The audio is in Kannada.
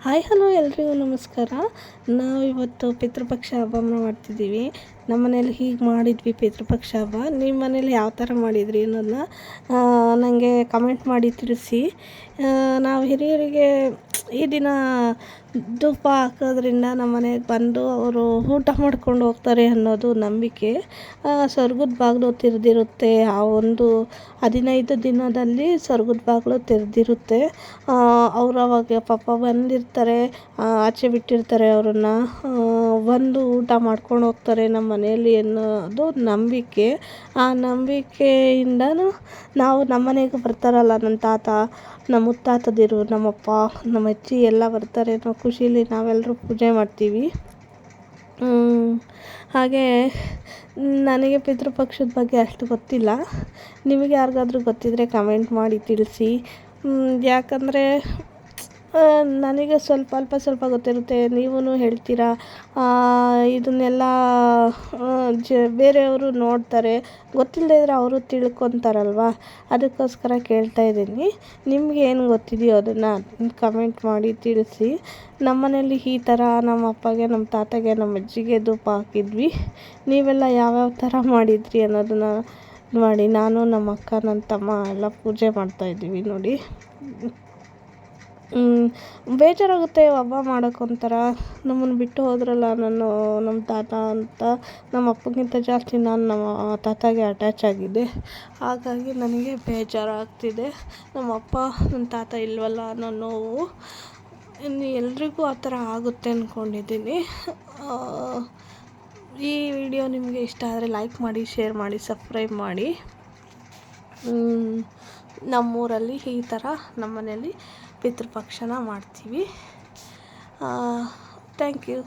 ಹಾಯ್ ಹಲೋ ಎಲ್ರಿಗೂ ನಮಸ್ಕಾರ. ನಾವು ಇವತ್ತು ಪಿತೃಪಕ್ಷ ಹಬ್ಬನ ಮಾಡ್ತಿದ್ದೀವಿ. ನಮ್ಮ ಮನೇಲಿ ಹೀಗೆ ಮಾಡಿದ್ವಿ ಪಿತೃಪಕ್ಷ ಹಬ್ಬ. ನಿಮ್ಮ ಮನೇಲಿ ಯಾವ ಥರ ಮಾಡಿದ್ರಿ ಅನ್ನೋದನ್ನ ನನಗೆ ಕಮೆಂಟ್ ಮಾಡಿ ತಿಳಿಸಿ. ನಾವು ಹಿರಿಯರಿಗೆ ಈ ದಿನ ಧೂಪ ಹಾಕೋದ್ರಿಂದ ನಮ್ಮ ಮನೆಗೆ ಬಂದು ಅವರು ಊಟ ಮಾಡ್ಕೊಂಡು ಹೋಗ್ತಾರೆ ಅನ್ನೋದು ನಂಬಿಕೆ. ಸ್ವರ್ಗದ ಬಾಗಿಲು ತೆರೆದಿರುತ್ತೆ. ಆ ಒಂದು 15 ದಿನದಲ್ಲಿ ಸ್ವರ್ಗದ ಬಾಗಿಲು ತೆರೆದಿರುತ್ತೆ. ಅವರು ಅವಾಗ ಪಾಪ ಬಂದಿರ್ತಾರೆ, ಆಚೆ ಬಿಟ್ಟಿರ್ತಾರೆ ಅವ್ರನ್ನ, ಬಂದು ಊಟ ಮಾಡ್ಕೊಂಡು ಹೋಗ್ತಾರೆ ನಮ್ಮ ಮನೆಯಲ್ಲಿ ಅನ್ನೋದು ನಂಬಿಕೆ. ಆ ನಂಬಿಕೆಯಿಂದನೂ ನಾವು ನಮ್ಮ ಮನೆಗೆ ಬರ್ತಾರಲ್ಲ ನನ್ನ ತಾತ, ನಮ್ಮ ಮುತ್ತಾತದಿರು, ನಮ್ಮಪ್ಪ, ನಮ್ಮ ಅಜ್ಜಿ ಎಲ್ಲ ಬರ್ತಾರೆ ಅನ್ನೋ ಖುಷಿಲಿ ನಾವೆಲ್ಲರೂ ಪೂಜೆ ಮಾಡ್ತೀವಿ. ಹಾಗೆ ನನಗೆ ಪಿತೃಪಕ್ಷದ ಬಗ್ಗೆ ಅಷ್ಟು ಗೊತ್ತಿಲ್ಲ. ನಿಮಗೆ ಯಾರಿಗಾದ್ರೂ ಗೊತ್ತಿದ್ದರೆ ಕಮೆಂಟ್ ಮಾಡಿ ತಿಳಿಸಿ. ಯಾಕಂದರೆ ನನಗೆ ಅಲ್ಪ ಸ್ವಲ್ಪ ಗೊತ್ತಿರುತ್ತೆ, ನೀವೂ ಹೇಳ್ತೀರಾ. ಇದನ್ನೆಲ್ಲ ಬೇರೆಯವರು ನೋಡ್ತಾರೆ, ಗೊತ್ತಿಲ್ಲದೆ ಇದ್ದರೆ ಅವರು ತಿಳ್ಕೊತಾರಲ್ವ, ಅದಕ್ಕೋಸ್ಕರ ಕೇಳ್ತಾ ಇದ್ದೀನಿ. ನಿಮ್ಗೆ ಏನು ಗೊತ್ತಿದೆಯೋ ಅದನ್ನು ಕಮೆಂಟ್ ಮಾಡಿ ತಿಳಿಸಿ. ನಮ್ಮ ಮನೇಲಿ ಈ ಥರ ನಮ್ಮ ಅಪ್ಪಗೆ, ನಮ್ಮ ತಾತಗೆ, ನಮ್ಮ ಅಜ್ಜಿಗೆ ಧೂಪ ಹಾಕಿದ್ವಿ. ನೀವೆಲ್ಲ ಯಾವ್ಯಾವ ಥರ ಮಾಡಿದ್ರಿ ಅನ್ನೋದನ್ನು ಮಾಡಿ. ನಾನು, ನಮ್ಮ ಅಕ್ಕ, ನನ್ನ ತಮ್ಮ ಎಲ್ಲ ಪೂಜೆ ಮಾಡ್ತಾಯಿದ್ದೀವಿ ನೋಡಿ. ಬೇಜಾರಾಗುತ್ತೆ ಹಬ್ಬ ಮಾಡೋಕ್ಕೊಂಥರ. ನಮ್ಮನ್ನು ಬಿಟ್ಟು ಹೋದ್ರಲ್ಲ ನಮ್ಮ ತಾತ ಅಂತ. ನಮ್ಮ ಅಪ್ಪಗಿಂತ ಜಾಸ್ತಿ ನಾನು ನಮ್ಮ ತಾತಗೆ ಅಟ್ಯಾಚ್ ಆಗಿದ್ದೆ. ಹಾಗಾಗಿ ನನಗೆ ಬೇಜಾರಾಗ್ತಿದೆ. ನಮ್ಮ ಅಪ್ಪ, ನನ್ನ ತಾತ ಇಲ್ವಲ್ಲ ಅನ್ನೋ ನೋವು. ಇನ್ನು ಎಲ್ರಿಗೂ ಆ ಥರ ಆಗುತ್ತೆ ಅಂದ್ಕೊಂಡಿದ್ದೀನಿ. ಈ ವಿಡಿಯೋ ನಿಮಗೆ ಇಷ್ಟ ಆದರೆ ಲೈಕ್ ಮಾಡಿ, ಶೇರ್ ಮಾಡಿ, ಸಬ್ಸ್ಕ್ರೈಬ್ ಮಾಡಿ. ನಮ್ಮೂರಲ್ಲಿ ಈ ಥರ ನಮ್ಮ ಮನೆಯಲ್ಲಿ ಪಿತೃಪಕ್ಷನ ಮಾಡ್ತೀವಿ. Thank you.